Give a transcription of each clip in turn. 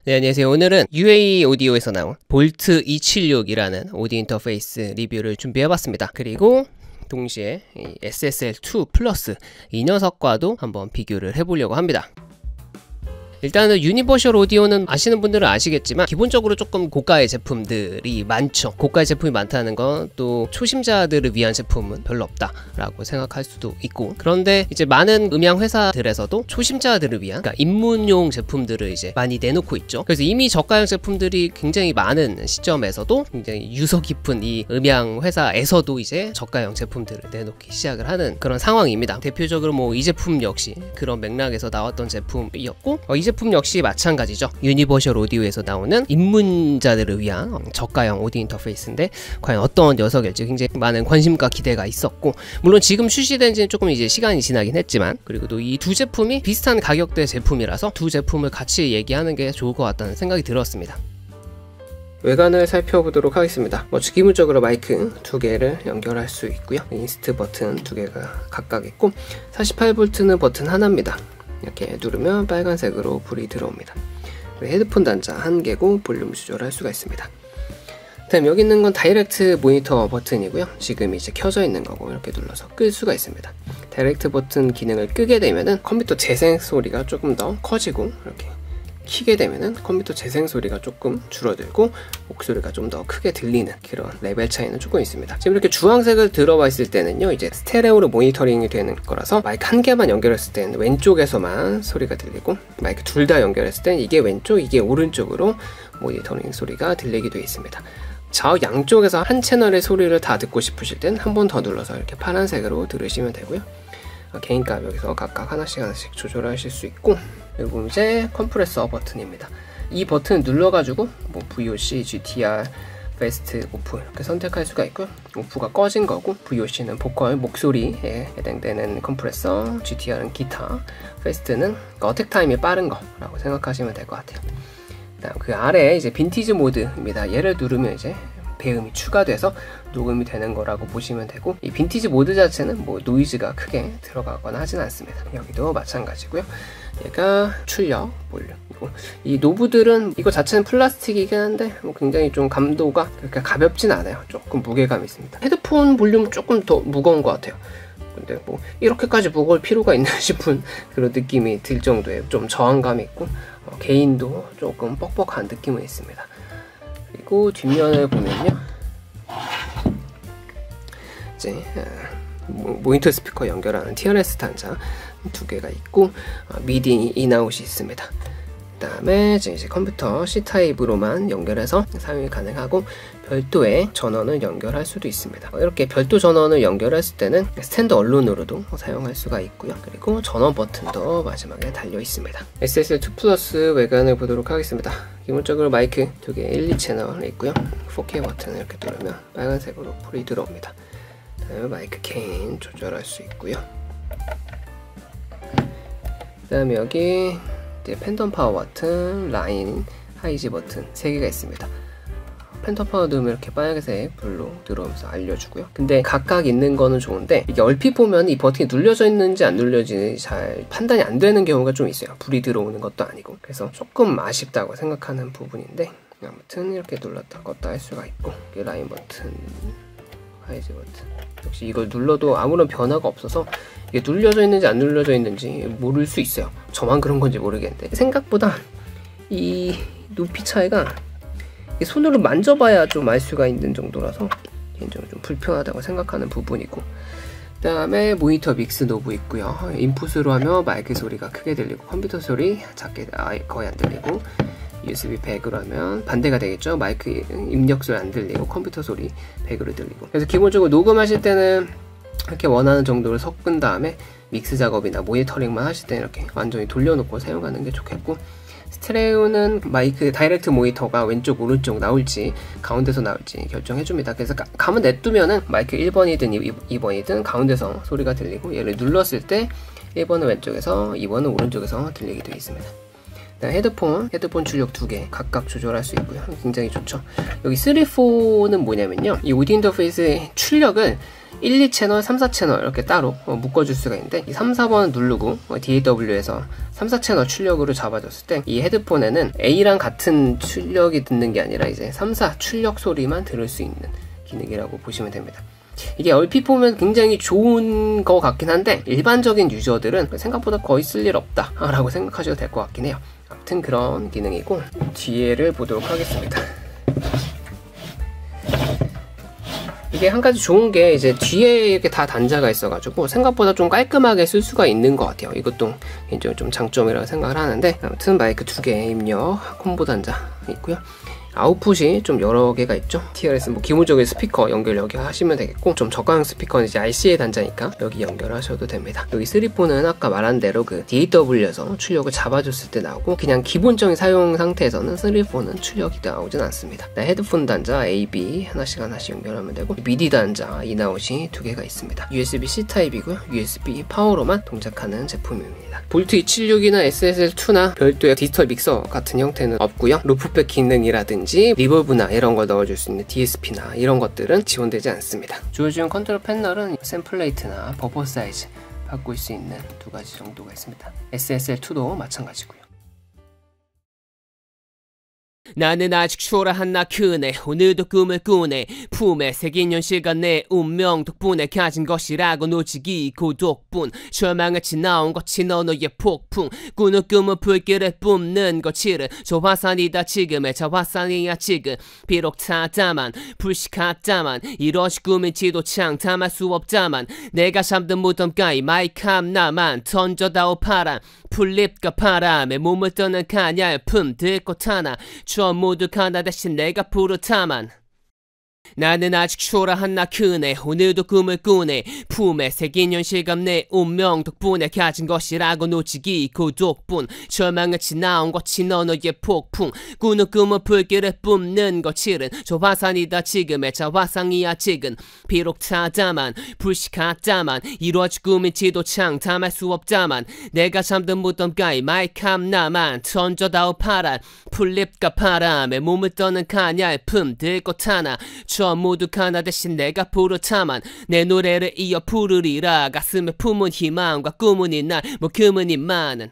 네, 안녕하세요. 오늘은 UA 오디오에서 나온 볼트 276이라는 오디오 인터페이스 리뷰를 준비해봤습니다. 그리고 동시에 이 SSL2 플러스 이 녀석과도 한번 비교를 해보려고 합니다. 일단은 유니버셜 오디오는 아시는 분들은 아시겠지만 기본적으로 조금 고가의 제품들이 많죠. 고가의 제품이 많다는 건 또 초심자들을 위한 제품은 별로 없다 라고 생각할 수도 있고, 그런데 이제 많은 음향 회사들에서도 초심자들을 위한, 그러니까 입문용 제품들을 이제 많이 내놓고 있죠. 그래서 이미 저가형 제품들이 굉장히 많은 시점에서도 굉장히 유서 깊은 이 음향 회사에서도 이제 저가형 제품들을 내놓기 시작을 하는 그런 상황입니다. 대표적으로 뭐 이 제품 역시 그런 맥락에서 나왔던 제품이었고, 이 제품 역시 마찬가지죠. 유니버셜 오디오에서 나오는 입문자들을 위한 저가형 오디오 인터페이스인데 과연 어떤 녀석일지 굉장히 많은 관심과 기대가 있었고, 물론 지금 출시된 지는 조금 이제 시간이 지나긴 했지만, 그리고 또 이 두 제품이 비슷한 가격대 제품이라서 두 제품을 같이 얘기하는 게 좋을 것 같다는 생각이 들었습니다. 외관을 살펴보도록 하겠습니다. 기본적으로 마이크 두 개를 연결할 수 있고요. 인스트 버튼 두 개가 각각 있고 48V는 버튼 하나입니다. 이렇게 누르면 빨간색으로 불이 들어옵니다. 헤드폰 단자 한 개고 볼륨 조절할 수가 있습니다. 다음 여기 있는 건 다이렉트 모니터 버튼이고요. 지금 이제 켜져 있는 거고 이렇게 눌러서 끌 수가 있습니다. 다이렉트 버튼 기능을 끄게 되면은 컴퓨터 재생 소리가 조금 더 커지고, 이렇게 키게 되면은 컴퓨터 재생 소리가 조금 줄어들고 목소리가 좀 더 크게 들리는 그런 레벨 차이는 조금 있습니다. 지금 이렇게 주황색을 들어봐 있을 때는요, 이제 스테레오로 모니터링이 되는 거라서 마이크 한 개만 연결했을 때는 왼쪽에서만 소리가 들리고, 마이크 둘 다 연결했을 때는 이게 왼쪽 이게 오른쪽으로 모니터링 소리가 들리게 되어 있습니다. 좌우 양쪽에서 한 채널의 소리를 다 듣고 싶으실 땐 한 번 더 눌러서 이렇게 파란색으로 들으시면 되고요. 개인값 여기서 각각 하나씩 조절하실 수 있고, 그리고 이제 컴프레서 버튼입니다. 이 버튼 눌러가지고 뭐 VOC, GTR, 베스트, 오프 이렇게 선택할 수가 있고요. 오프가 꺼진 거고, VOC는 보컬, 목소리에 해당되는 컴프레서, GTR은 기타, 베스트는 어택 타임이 빠른 거라고 생각하시면 될 것 같아요. 그다음 그 아래에 이제 빈티지 모드입니다. 얘를 누르면 이제 배음이 추가돼서 녹음이 되는 거라고 보시면 되고, 이 빈티지 모드 자체는 뭐 노이즈가 크게 들어가거나 하진 않습니다. 여기도 마찬가지고요. 얘가 출력, 볼륨이고, 이 노브들은 이거 자체는 플라스틱이긴 한데 굉장히 좀 감도가 그렇게 가볍진 않아요. 조금 무게감이 있습니다. 헤드폰 볼륨은 조금 더 무거운 것 같아요. 근데 뭐 이렇게까지 무거울 필요가 있나 싶은 그런 느낌이 들 정도의 좀 저항감이 있고, 개인도 조금 뻑뻑한 느낌은 있습니다. 그리고 뒷면을 보면요, 이제 모니터 스피커 연결하는 TRS 단자 두 개가 있고, 미디 인아웃이 있습니다. 그 다음에 이제 컴퓨터 C타입으로만 연결해서 사용이 가능하고, 별도의 전원을 연결할 수도 있습니다. 이렇게 별도 전원을 연결했을 때는 스탠드 언론으로도 사용할 수가 있고요. 그리고 전원 버튼도 마지막에 달려 있습니다. SSL2 플러스 외관을 보도록 하겠습니다. 기본적으로 마이크 두 개 1, 2채널 있고요. 4K 버튼을 이렇게 누르면 빨간색으로 불이 들어옵니다. 그다음에 마이크 게인 조절할 수 있고요. 그다음에 여기 이제 팬덤 파워 버튼, 라인, 하이지 버튼 3개가 있습니다. 팬텀 파워 누르면 이렇게 빨간색 불로 들어오면서 알려주고요. 근데 각각 있는 거는 좋은데, 이게 얼핏 보면 이 버튼이 눌려져 있는지 안 눌려지는지 잘 판단이 안 되는 경우가 좀 있어요. 불이 들어오는 것도 아니고. 그래서 조금 아쉽다고 생각하는 부분인데, 아무튼 이렇게 눌렀다 껐다 할 수가 있고, 라인 버튼, 하이즈 버튼, 역시 이걸 눌러도 아무런 변화가 없어서 이게 눌려져 있는지 안 눌려져 있는지 모를 수 있어요. 저만 그런 건지 모르겠는데, 생각보다 이 높이 차이가 손으로 만져봐야 좀 알 수가 있는 정도라서 개인적으로 좀 불편하다고 생각하는 부분이고, 그 다음에 모니터 믹스 노브 있고요. 인풋으로 하면 마이크 소리가 크게 들리고 컴퓨터 소리 작게 거의 안 들리고, USB 100으로 하면 반대가 되겠죠. 마이크 입력 소리 안 들리고 컴퓨터 소리 100으로 들리고. 그래서 기본적으로 녹음하실 때는 이렇게 원하는 정도를 섞은 다음에 믹스 작업이나 모니터링만 하실 때는 이렇게 완전히 돌려놓고 사용하는 게 좋겠고, 스테레오는 마이크 다이렉트 모니터가 왼쪽 오른쪽 나올지 가운데서 나올지 결정해줍니다. 그래서 가만 냅두면은 마이크 1번이든 2번이든 가운데서 소리가 들리고, 얘를 눌렀을 때 1번은 왼쪽에서 2번은 오른쪽에서 들리게 되어 있습니다. 헤드폰 출력 2개 각각 조절할 수 있고요. 굉장히 좋죠. 여기 3, 4는 뭐냐면요, 이 오디오 인터페이스의 출력을 1, 2채널, 3, 4채널 이렇게 따로 묶어줄 수가 있는데, 이 3, 4번 누르고 DAW에서 3, 4채널 출력으로 잡아줬을 때 이 헤드폰에는 A랑 같은 출력이 듣는 게 아니라 이제 3, 4 출력 소리만 들을 수 있는 기능이라고 보시면 됩니다. 이게 얼핏 보면 굉장히 좋은 거 같긴 한데, 일반적인 유저들은 생각보다 거의 쓸 일 없다 라고 생각하셔도 될 것 같긴 해요. 아무튼 그런 기능이고, 뒤에를 보도록 하겠습니다. 이게 한 가지 좋은 게 이제 뒤에 이렇게 다 단자가 있어가지고 생각보다 좀 깔끔하게 쓸 수가 있는 것 같아요. 이것도 개인적으로 좀 장점이라고 생각을 하는데, 아무튼 마이크 2개 입력, 콤보 단자 있고요. 아웃풋이 좀 여러 개가 있죠. TRS 기본적인 스피커 연결 여기 하시면 되겠고, 좀 저가형 스피커는 이제 RCA 단자니까 여기 연결하셔도 됩니다. 여기 3.4는 아까 말한 대로 그 DAW에서 출력을 잡아줬을 때 나오고, 그냥 기본적인 사용 상태에서는 3.4는 출력이 나오진 않습니다. 헤드폰 단자 A, B 하나씩 연결하면 되고, 미디 단자 인아웃이 2개가 있습니다. USB-C 타입이고요. USB 파워로만 동작하는 제품입니다. 볼트 276이나 SSL2나 별도의 디지털 믹서 같은 형태는 없고요. 루프백 기능이라든지 리버브나 이런 걸 넣어줄 수 있는 DSP나 이런 것들은 지원되지 않습니다. 주어지는 컨트롤 패널은 샘플레이트나 버퍼 사이즈 바꿀 수 있는 2가지 정도가 있습니다. SSL2도 마찬가지고요. 나는 아직 초라한 나 크네. 오늘도 꿈을 꾸네. 품에 새긴 현실과 내 운명 덕분에 가진 것이라고 오직이 고독뿐. 절망같이 나온 것이 너의 폭풍. 꾸는 꿈은 불길을 뿜는 거칠은 저 화산이다 지금의 저 화산이야 지금. 비록 타다만 불식하다만 이러지 꿈인지도 창담할 수 없다만 내가 잠든 무덤가에 마이크함 나만 던져다오 파란 풀잎과 바람에 몸을 떠는 가냘품 들꽃 하나 저 모두 하나 대신 내가 부르다만 나는 아직 초라한 나 크네. 오늘도 꿈을 꾸네. 품에 새긴 현실감 내 운명 덕분에 가진 것이라고 오직이 고독뿐. 절망같이 나온 것이 너의 폭풍. 꾸는 꿈은 불길을 뿜는 거칠은 저 화산이다 지금의 저 화상이야 지금. 비록 타다만 불식하다만 이루어질 꿈인지도 창담할 수 없다만 내가 잠든 무덤가에 마이크함 나만 던져다오 파란 풀잎과 바람에 몸을 떠는 가냘품 들꽃 하나 저 모두 하나 대신 내가 부르다만 내 노래를 이어 부르리라. 가슴에 품은 희망과 꿈은 이날 금은 이만은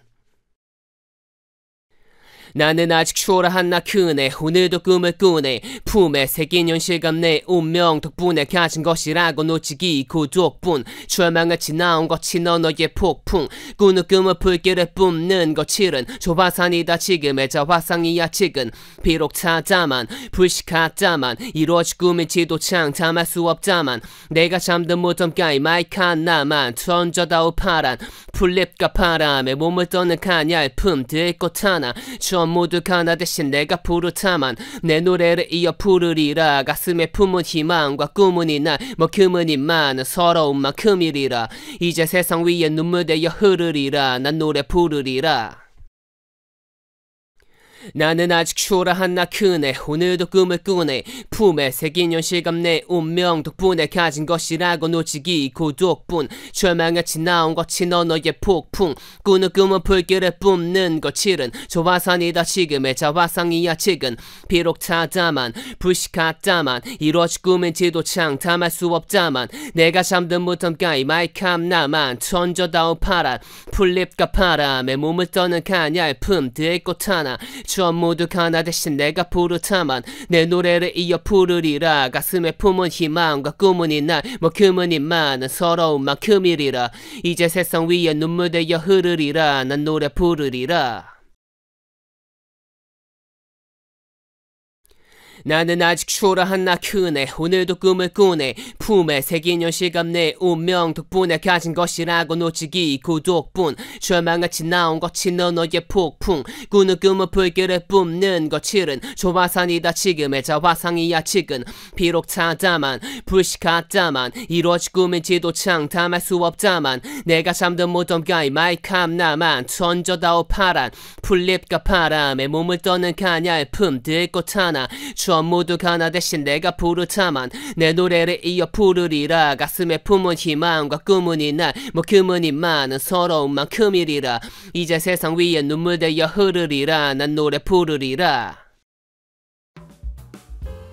나는 아직 초라한 나 크네. 오늘도 꿈을 꾸네. 품에 새긴 현실감 내 운명 덕분에 가진 것이라고 오직이 고독뿐. 절망같이 나온 것이 너의 폭풍. 꾸는 꿈은 불길을 뿜는 거칠은 저 화산이다 지금의 저 화상이야 지금. 비록 타다만 불식하다만 이루어질 꿈인지도 창담할 수 없다만 내가 잠든 무덤가에 마이크한 나만 던져다오 파란 풀잎과 바람에 몸을 떠는 가냘품 들꽃 하나 저 모두 하나 대신 내가 부르다만 내 노래를 이어 부르리라. 가슴에 품은 희망과 꿈은 이날 금은 이만은 서러운 만큼이리라. 이제 세상 위에 눈물 되어 흐르리라. 난 노래 부르리라. 나는 아직 초라한 나 크네. 오늘도 꿈을 꾸네. 품에 새긴 현실감 내 운명 덕분에 가진 것이라고 오직이 고독뿐. 절망같이 나온 것이 너의 폭풍. 꾸는 꿈은 불길을 뿜는 거칠은 저 화산이다 지금의 저 화상이야 지금. 비록 타다만 불식하다만 이루어질 꿈인지도 창담할 수 없다만 내가 잠든 무덤가에 마이크함 나만 던져다오 파란 풀잎과 바람에 몸을 떠는 가냘품 들꽃 하나 저 모두 하나 대신 내가 부르다만 내 노래를 이어 부르리라. 가슴에 품은 희망과 꿈은 이날 금은 이만은 서러운 만큼이리라. 이제 세상 위에 눈물 되어 흐르리라. 난 노래 부르리라. 나는 아직 초라한 나 크네. 오늘도 꿈을 꾸네. 품에 새긴 현실감 내 운명 덕분에 가진 것이라고 오직이 고독뿐. 절망같이 나온 것이 너의 폭풍. 꾸는 꿈은 불길을 뿜는 거칠은 저 화산이다 지금의 저 화상이야 지금. 비록 타다만 불식하다만 이루어질 꿈인지도 창담할 수 없다만 내가 잠든 무덤가에 마이크함 나만 던져다오 파란 풀잎과 바람에 몸을 떠는 가냘품 들꽃 하나 저 멈춰 모두가 나 대신 내가 부르다만 내 노래를 이어 부르리라. 가슴에 품은 희망과 꿈은 이날 뭐 금은이 많은 서러운 만큼이리라. 이제 세상 위에 눈물 되어 흐르리라. 난 노래 부르리라.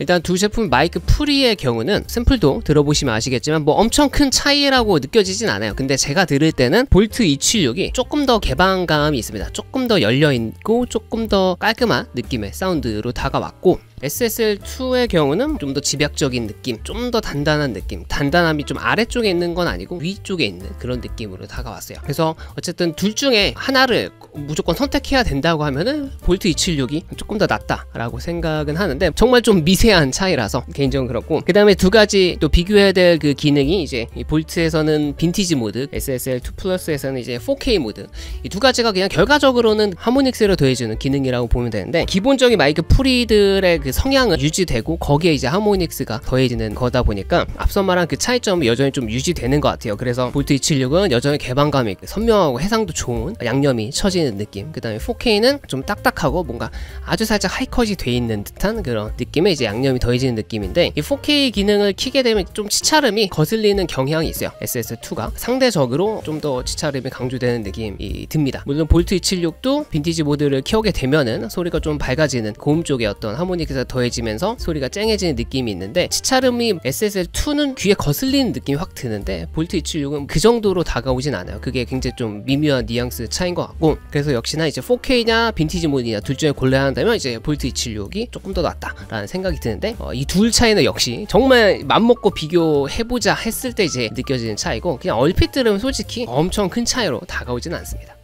일단 두 제품 마이크 프리의 경우는 샘플도 들어보시면 아시겠지만 뭐 엄청 큰 차이라고 느껴지진 않아요. 근데 제가 들을 때는 볼트 276이 조금 더 개방감이 있습니다. 조금 더 열려있고 조금 더 깔끔한 느낌의 사운드로 다가왔고, SSL2의 경우는 좀 더 집약적인 느낌, 좀 더 단단한 느낌, 단단함이 좀 아래쪽에 있는 건 아니고 위쪽에 있는 그런 느낌으로 다가왔어요. 그래서 어쨌든 둘 중에 하나를 무조건 선택해야 된다고 하면은 볼트 276이 조금 더 낫다라고 생각은 하는데, 정말 좀 미세한 차이라서 개인적으로 그렇고, 그 다음에 두 가지 또 비교해야 될 그 기능이 이제 이 볼트에서는 빈티지 모드, SSL2 플러스에서는 이제 4K 모드, 이 두 가지가 그냥 결과적으로는 하모닉스를 더해주는 기능이라고 보면 되는데, 기본적인 마이크 프리들의 그 성향은 유지되고 거기에 이제 하모닉스가 더해지는 거다 보니까 앞서 말한 그 차이점은 여전히 좀 유지되는 것 같아요. 그래서 볼트 276은 여전히 개방감이 있고 선명하고 해상도 좋은 양념이 처지는 느낌, 그 다음에 4K는 좀 딱딱하고 뭔가 아주 살짝 하이컷이 돼 있는 듯한 그런 느낌의 이제 양념이 더해지는 느낌인데, 이 4K 기능을 키게 되면 좀 치차름이 거슬리는 경향이 있어요. SS2가 상대적으로 좀 더 치차름이 강조되는 느낌이 듭니다. 물론 볼트 276도 빈티지 모드를 키우게 되면은 소리가 좀 밝아지는 고음 쪽의 어떤 하모닉스가 더해지면서 소리가 쨍해지는 느낌이 있는데, 치차름이 SSL2는 귀에 거슬리는 느낌이 확 드는데 볼트 276은 그 정도로 다가오진 않아요. 그게 굉장히 좀 미묘한 뉘앙스 차이인 것 같고, 그래서 역시나 이제 4K냐 빈티지 모드냐 둘 중에 골라야 한다면 이제 볼트 276이 조금 더 낫다라는 생각이 드는데, 이 둘 차이는 역시 정말 맘먹고 비교해보자 했을 때 이제 느껴지는 차이고, 그냥 얼핏 들으면 솔직히 엄청 큰 차이로 다가오진 않습니다.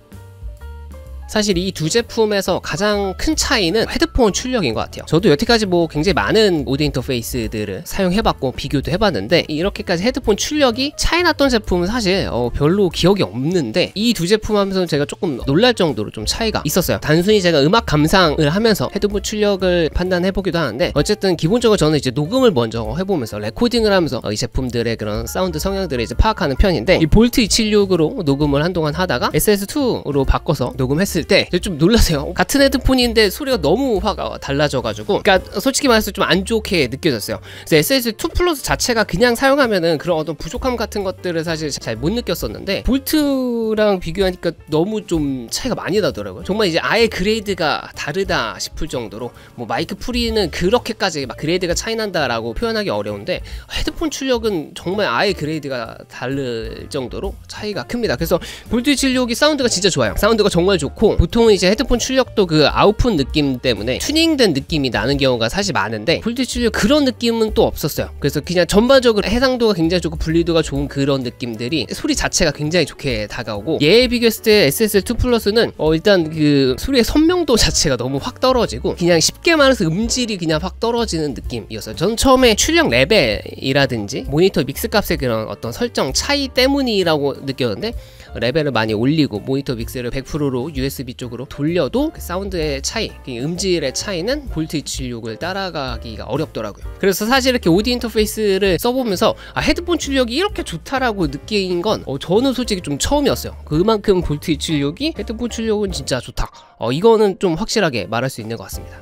사실 이 두 제품에서 가장 큰 차이는 헤드폰 출력인 것 같아요. 저도 여태까지 뭐 굉장히 많은 오디오 인터페이스들을 사용해봤고 비교도 해봤는데, 이렇게까지 헤드폰 출력이 차이 났던 제품은 사실 별로 기억이 없는데, 이 두 제품 하면서 제가 조금 놀랄 정도로 좀 차이가 있었어요. 단순히 제가 음악 감상을 하면서 헤드폰 출력을 판단해보기도 하는데, 어쨌든 기본적으로 저는 이제 녹음을 먼저 해보면서 레코딩을 하면서 이 제품들의 그런 사운드 성향들을 이제 파악하는 편인데, 이 볼트 276으로 녹음을 한동안 하다가 SS2로 바꿔서 녹음했을 때 좀 놀라세요. 같은 헤드폰인데 소리가 너무 화가 달라져가지고, 그러니까 솔직히 말해서 좀 안 좋게 느껴졌어요. 그래서 SS2 플러스 자체가 그냥 사용하면은 그런 어떤 부족함 같은 것들을 사실 잘 못 느꼈었는데, 볼트랑 비교하니까 너무 좀 차이가 많이 나더라고요. 정말 이제 아예 그레이드가 다르다 싶을 정도로, 뭐 마이크 프리는 그렇게까지 막 그레이드가 차이 난다라고 표현하기 어려운데, 헤드폰 출력은 정말 아예 그레이드가 다를 정도로 차이가 큽니다. 그래서 볼트 276이 사운드가 진짜 좋아요. 사운드가 정말 좋고, 보통은 이제 헤드폰 출력도 그 아웃풋 느낌 때문에 튜닝된 느낌이 나는 경우가 사실 많은데, 볼트 276 그런 느낌은 또 없었어요. 그래서 그냥 전반적으로 해상도가 굉장히 좋고 분리도가 좋은 그런 느낌들이 소리 자체가 굉장히 좋게 다가오고, 얘에 비교했을 때 SSL2 플러스는 일단 그 소리의 선명도 자체가 너무 확 떨어지고, 그냥 쉽게 말해서 음질이 그냥 확 떨어지는 느낌이었어요. 저는 처음에 출력 레벨이라든지 모니터 믹스 값의 그런 어떤 설정 차이 때문이라고 느꼈는데, 레벨을 많이 올리고 모니터 믹스를 100%로 USB 쪽으로 돌려도 그 사운드의 차이, 음질의 차이는 볼트 276을 따라가기가 어렵더라고요. 그래서 사실 이렇게 오디오 인터페이스를 써보면서 헤드폰 출력이 이렇게 좋다라고 느낀 건 저는 솔직히 좀 처음이었어요. 그만큼 볼트 276이 헤드폰 출력은 진짜 좋다, 이거는 좀 확실하게 말할 수 있는 것 같습니다.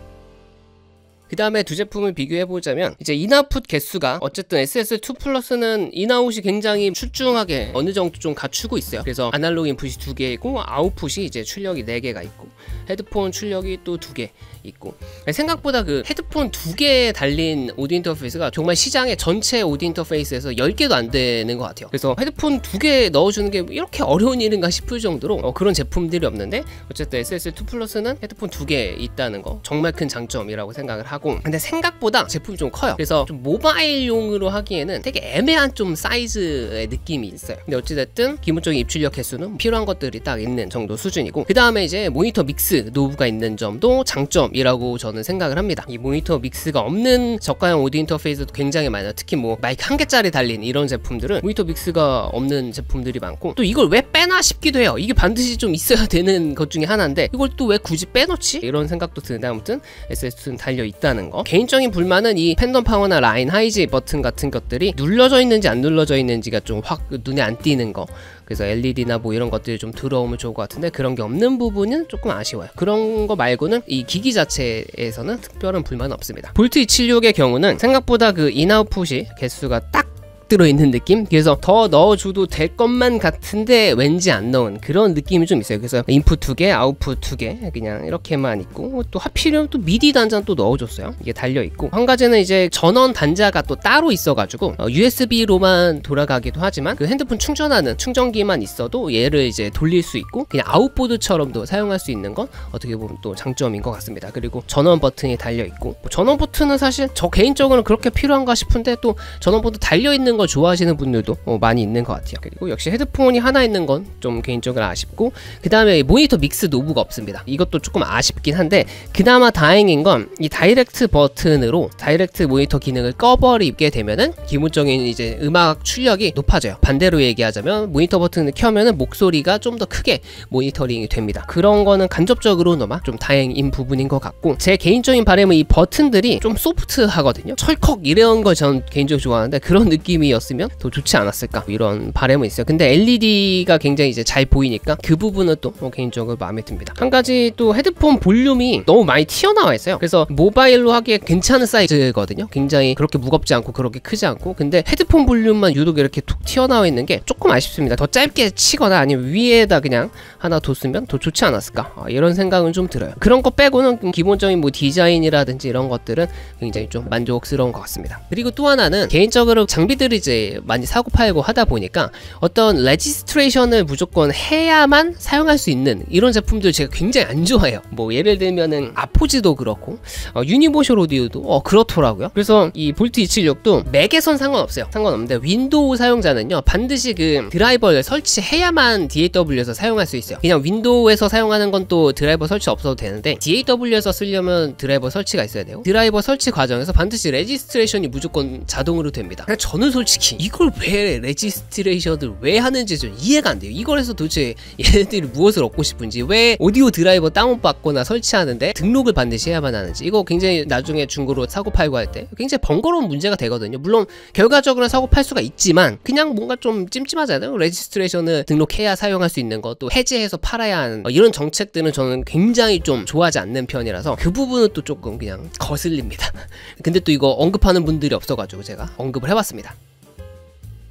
그 다음에 두 제품을 비교해보자면, 이제 인아웃풋 개수가 어쨌든 SSL2 플러스는 인아웃이 굉장히 출중하게 어느 정도 좀 갖추고 있어요. 그래서 아날로그 인풋이 2개이고 아웃풋이 이제 출력이 4개가 있고, 헤드폰 출력이 또 2개 있고, 생각보다 그 헤드폰 2개 달린 오디오 인터페이스가 정말 시장의 전체 오디오 인터페이스에서 10개도 안 되는 것 같아요. 그래서 헤드폰 2개 넣어주는 게 이렇게 어려운 일인가 싶을 정도로 그런 제품들이 없는데, 어쨌든 SSL2 플러스는 헤드폰 2개 있다는 거 정말 큰 장점이라고 생각을 하고, 근데 생각보다 제품이 좀 커요. 그래서 좀 모바일용으로 하기에는 되게 애매한 좀 사이즈의 느낌이 있어요. 근데 어찌됐든 기본적인 입출력 개수는 필요한 것들이 딱 있는 정도 수준이고, 그 다음에 이제 모니터 믹스 노브가 있는 점도 장점이라고 저는 생각을 합니다. 이 모니터 믹스가 없는 저가형 오디오 인터페이스도 굉장히 많아요. 특히 뭐 마이크 1개짜리 달린 이런 제품들은 모니터 믹스가 없는 제품들이 많고, 또 이걸 왜 빼나 싶기도 해요. 이게 반드시 좀 있어야 되는 것 중에 하나인데 이걸 또 왜 굳이 빼놓지? 이런 생각도 드는데, 아무튼 SS2는 달려있다는 거. 개인적인 불만은 이 팬덤 파워나 라인 하이즈 버튼 같은 것들이 눌러져 있는지 안 눌러져 있는지가 좀 확 눈에 안 띄는 거, 그래서 LED나 뭐 이런 것들이 좀 들어오면 좋을 것 같은데 그런 게 없는 부분은 조금 아쉬워요. 그런 거 말고는 이 기기 자체에서는 특별한 불만은 없습니다. 볼트 276의 경우는 생각보다 그 인아웃풋이 개수가 딱 들어있는 느낌? 그래서 더 넣어줘도 될 것만 같은데 왠지 안 넣은 그런 느낌이 좀 있어요. 그래서 인풋 2개, 아웃풋 2개 그냥 이렇게만 있고 또 하필이면 또 미디 단자는 또 넣어줬어요. 이게 달려있고 한 가지는 이제 전원 단자가 또 따로 있어가지고 USB로만 돌아가기도 하지만 그 핸드폰 충전하는 충전기만 있어도 얘를 이제 돌릴 수 있고 그냥 아웃보드처럼도 사용할 수 있는 건 어떻게 보면 또 장점인 것 같습니다. 그리고 전원 버튼이 달려있고 전원 버튼은 사실 저 개인적으로는 그렇게 필요한가 싶은데 또 전원 버튼 달려있는 거 좋아하시는 분들도 많이 있는 것 같아요. 그리고 역시 헤드폰이 하나 있는 건 좀 개인적으로 아쉽고 그 다음에 모니터 믹스 노브가 없습니다. 이것도 조금 아쉽긴 한데 그나마 다행인 건 이 다이렉트 버튼으로 다이렉트 모니터 기능을 꺼버리게 되면은 기본적인 이제 음악 출력이 높아져요. 반대로 얘기하자면 모니터 버튼을 켜면은 목소리가 좀 더 크게 모니터링이 됩니다. 그런 거는 간접적으로나마 좀 다행인 부분인 것 같고 제 개인적인 바람은 이 버튼들이 좀 소프트하거든요. 철컥 이런 거 전 개인적으로 좋아하는데 그런 느낌이었으면 더 좋지 않았을까 이런 바람은 있어요. 근데 LED가 굉장히 이제 잘 보이니까 그 부분은 또 개인적으로 마음에 듭니다. 한 가지 또 헤드폰 볼륨이 너무 많이 튀어나와 있어요. 그래서 모바일로 하기에 괜찮은 사이즈거든요. 굉장히 그렇게 무겁지 않고 그렇게 크지 않고 근데 헤드폰 볼륨만 유독 이렇게 툭 튀어나와 있는 게 조금 아쉽습니다. 더 짧게 치거나 아니면 위에다 그냥 하나 뒀으면 더 좋지 않았을까 이런 생각은 좀 들어요. 그런 거 빼고는 기본적인 뭐 디자인이라든지 이런 것들은 굉장히 좀 만족스러운 것 같습니다. 그리고 또 하나는 개인적으로 장비들을 이제 많이 사고 팔고 하다 보니까 어떤 레지스트레이션을 무조건 해야만 사용할 수 있는 이런 제품들 제가 굉장히 안 좋아해요. 뭐 예를 들면은 아포지도 그렇고 유니버셜 오디오도 그렇더라고요. 그래서 이 볼트 276도 맥에선 상관없어요. 상관없는데 윈도우 사용자는요 반드시 그 드라이버를 설치해야만 DAW에서 사용할 수 있어요. 그냥 윈도우에서 사용하는 건 또 드라이버 설치 없어도 되는데 DAW에서 쓰려면 드라이버 설치가 있어야 돼요. 드라이버 설치 과정에서 반드시 레지스트레이션이 무조건 자동으로 됩니다. 그냥 저는 솔직히 이걸 왜 레지스트레이션을 왜 하는지 좀 이해가 안 돼요. 이걸 해서 도대체 얘네들이 무엇을 얻고 싶은지 왜 오디오 드라이버 다운받거나 설치하는데 등록을 반드시 해야만 하는지 이거 굉장히 나중에 중고로 사고 팔고 할 때 굉장히 번거로운 문제가 되거든요. 물론 결과적으로는 사고 팔 수가 있지만 그냥 뭔가 좀 찜찜하잖아요. 레지스트레이션을 등록해야 사용할 수 있는 거 또 해제해서 팔아야 하는 이런 정책들은 저는 굉장히 좀 좋아하지 않는 편이라서 그 부분은 또 조금 그냥 거슬립니다. 근데 또 이거 언급하는 분들이 없어가지고 제가 언급을 해봤습니다.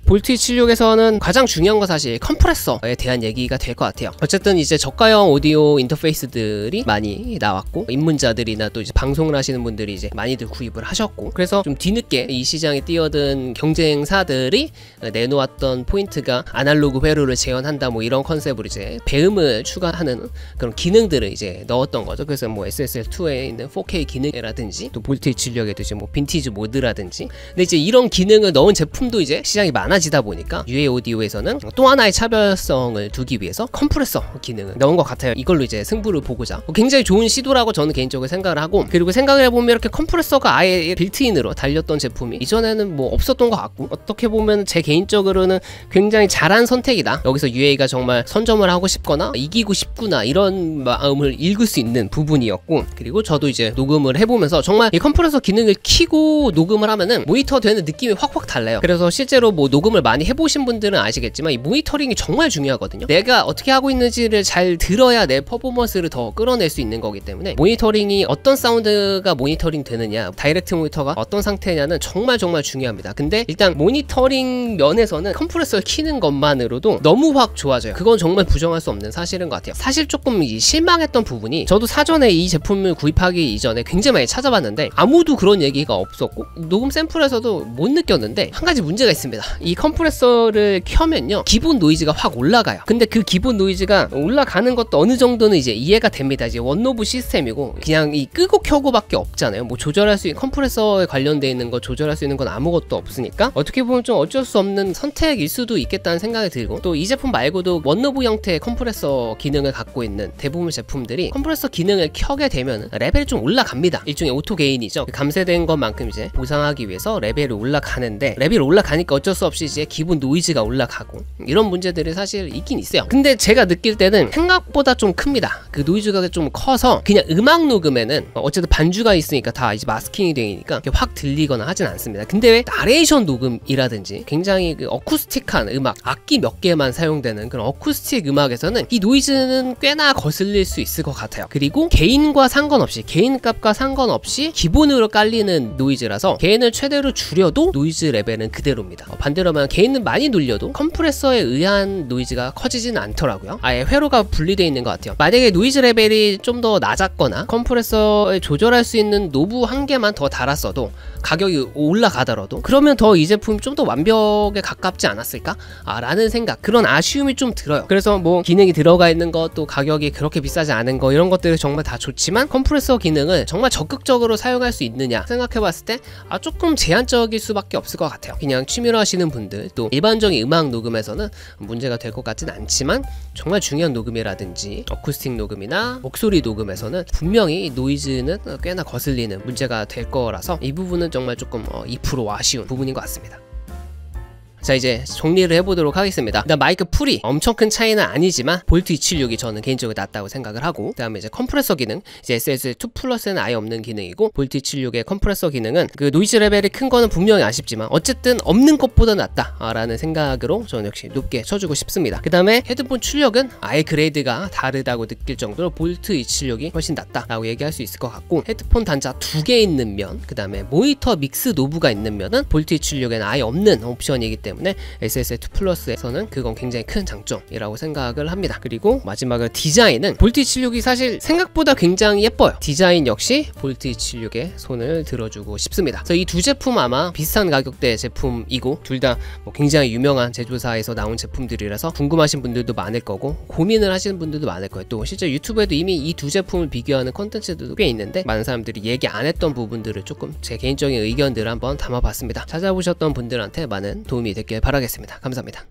볼트 276에서는 가장 중요한 건 사실 컴프레서에 대한 얘기가 될 것 같아요. 어쨌든 이제 저가형 오디오 인터페이스들이 많이 나왔고 입문자들이나 또 이제 방송을 하시는 분들이 이제 많이들 구입을 하셨고 그래서 좀 뒤늦게 이 시장에 뛰어든 경쟁사들이 내놓았던 포인트가 아날로그 회로를 재현한다 뭐 이런 컨셉으로 이제 배음을 추가하는 그런 기능들을 이제 넣었던 거죠. 그래서 뭐 SSL2에 있는 4K 기능이라든지 또 볼트 276에도 이제 뭐 빈티지 모드라든지 근데 이제 이런 기능을 넣은 제품도 이제 시장이 많아지다 보니까 UA 오디오에서는 또 하나의 차별성을 두기 위해서 컴프레서 기능을 넣은 것 같아요. 이걸로 이제 승부를 보고자 굉장히 좋은 시도라고 저는 개인적으로 생각을 하고 그리고 생각을 해보면 이렇게 컴프레서가 아예 빌트인으로 달렸던 제품이 이전에는 뭐 없었던 것 같고 어떻게 보면 제 개인적으로는 굉장히 잘한 선택이다. 여기서 UA가 정말 선점을 하고 싶거나 이기고 싶구나 이런 마음을 읽을 수 있는 부분이었고 그리고 저도 이제 녹음을 해보면서 정말 이 컴프레서 기능을 켜고 녹음을 하면은 모니터 되는 느낌이 확확 달라요. 그래서 실제로 뭐 녹음을 많이 해보신 분들은 아시겠지만 이 모니터링이 정말 중요하거든요. 내가 어떻게 하고 있는지를 잘 들어야 내 퍼포먼스를 더 끌어낼 수 있는 거기 때문에 모니터링이 어떤 사운드가 모니터링 되느냐 다이렉트 모니터가 어떤 상태냐는 정말 중요합니다. 근데 일단 모니터링 면에서는 컴프레서를 키는 것만으로도 너무 확 좋아져요. 그건 정말 부정할 수 없는 사실인 것 같아요. 사실 조금 실망했던 부분이 저도 사전에 이 제품을 구입하기 이전에 굉장히 많이 찾아봤는데 아무도 그런 얘기가 없었고 녹음 샘플에서도 못 느꼈는데 한 가지 문제가 있습니다. 이 컴프레서를 켜면요 기본 노이즈가 확 올라가요. 근데 그 기본 노이즈가 올라가는 것도 어느 정도는 이제 이해가 됩니다. 이제 원노브 시스템이고 그냥 이 끄고 켜고 밖에 없잖아요. 뭐 조절할 수 있는 컴프레서에 관련되어 있는 거 조절할 수 있는 건 아무것도 없으니까 어떻게 보면 좀 어쩔 수 없는 선택일 수도 있겠다는 생각이 들고 또 이 제품 말고도 원노브 형태의 컴프레서 기능을 갖고 있는 대부분 제품들이 컴프레서 기능을 켜게 되면 레벨이 좀 올라갑니다. 일종의 오토 게인이죠. 감쇄된 것만큼 이제 보상하기 위해서 레벨이 올라가는데 레벨이 올라가니까 어쩔 수 없이 상관없이 이제 기본 노이즈가 올라가고 이런 문제들이 사실 있긴 있어요. 근데 제가 느낄 때는 생각보다 좀 큽니다. 그 노이즈가 좀 커서 그냥 음악 녹음에는 어쨌든 반주가 있으니까 다 이제 마스킹이 되니까 확 들리거나 하진 않습니다. 근데 왜 나레이션 녹음이라든지 굉장히 그 어쿠스틱한 음악, 악기 몇 개만 사용되는 그런 어쿠스틱 음악에서는 이 노이즈는 꽤나 거슬릴 수 있을 것 같아요. 그리고 개인과 상관없이, 개인값과 상관없이 기본으로 깔리는 노이즈라서 개인을 최대로 줄여도 노이즈 레벨은 그대로입니다. 반대로 하면 개인은 많이 눌려도 컴프레서에 의한 노이즈가 커지진 않더라고요. 아예 회로가 분리되어 있는 것 같아요. 만약에 노이즈 레벨이 좀 더 낮았거나 컴프레서에 조절할 수 있는 노브 한 개만 더 달았어도 가격이 올라가더라도 그러면 더 이 제품이 좀 더 완벽에 가깝지 않았을까? 라는 생각, 그런 아쉬움이 좀 들어요. 그래서 뭐 기능이 들어가 있는 것, 또 가격이 그렇게 비싸지 않은 거, 이런 것들이 정말 다 좋지만 컴프레서 기능을 정말 적극적으로 사용할 수 있느냐 생각해봤을 때 조금 제한적일 수밖에 없을 것 같아요. 그냥 취미로 하시는 분들, 또 일반적인 음악 녹음에서는 문제가 될 것 같진 않지만 정말 중요한 녹음이라든지 어쿠스틱 녹음이나 목소리 녹음에서는 분명히 노이즈는 꽤나 거슬리는 문제가 될 거라서 이 부분은 정말 조금 2% 아쉬운 부분인 것 같습니다. 자, 이제 정리를 해보도록 하겠습니다. 일단 마이크 풀이 엄청 큰 차이는 아니지만 볼트 276이 저는 개인적으로 낫다고 생각을 하고, 그 다음에 이제 컴프레서 기능, 이제 SSL2 플러스는 아예 없는 기능이고, 볼트 276의 컴프레서 기능은 그 노이즈 레벨이 큰 거는 분명히 아쉽지만 어쨌든 없는 것보다 낫다 라는 생각으로 저는 역시 높게 쳐주고 싶습니다. 그 다음에 헤드폰 출력은 아예 그레이드가 다르다고 느낄 정도로 볼트 276이 훨씬 낫다 라고 얘기할 수 있을 것 같고, 헤드폰 단자 2개 있는 면, 그 다음에 모니터 믹스 노브가 있는 면은 볼트 276에는 아예 없는 옵션이기 때문에 SSL2 플러스에서는 그건 굉장히 큰 장점이라고 생각을 합니다. 그리고 마지막으로 디자인은 볼트 276이 사실 생각보다 굉장히 예뻐요. 디자인 역시 볼트 276에 손을 들어주고 싶습니다. 그래서 이 두 제품 아마 비슷한 가격대 제품이고, 둘 다 뭐 굉장히 유명한 제조사에서 나온 제품들이라서 궁금하신 분들도 많을 거고 고민을 하시는 분들도 많을 거예요. 또 실제 유튜브에도 이미 이 두 제품을 비교하는 콘텐츠들도 꽤 있는데 많은 사람들이 얘기 안 했던 부분들을 조금 제 개인적인 의견들을 한번 담아봤습니다. 찾아보셨던 분들한테 많은 도움이 됐길 바라겠습니다. 감사합니다.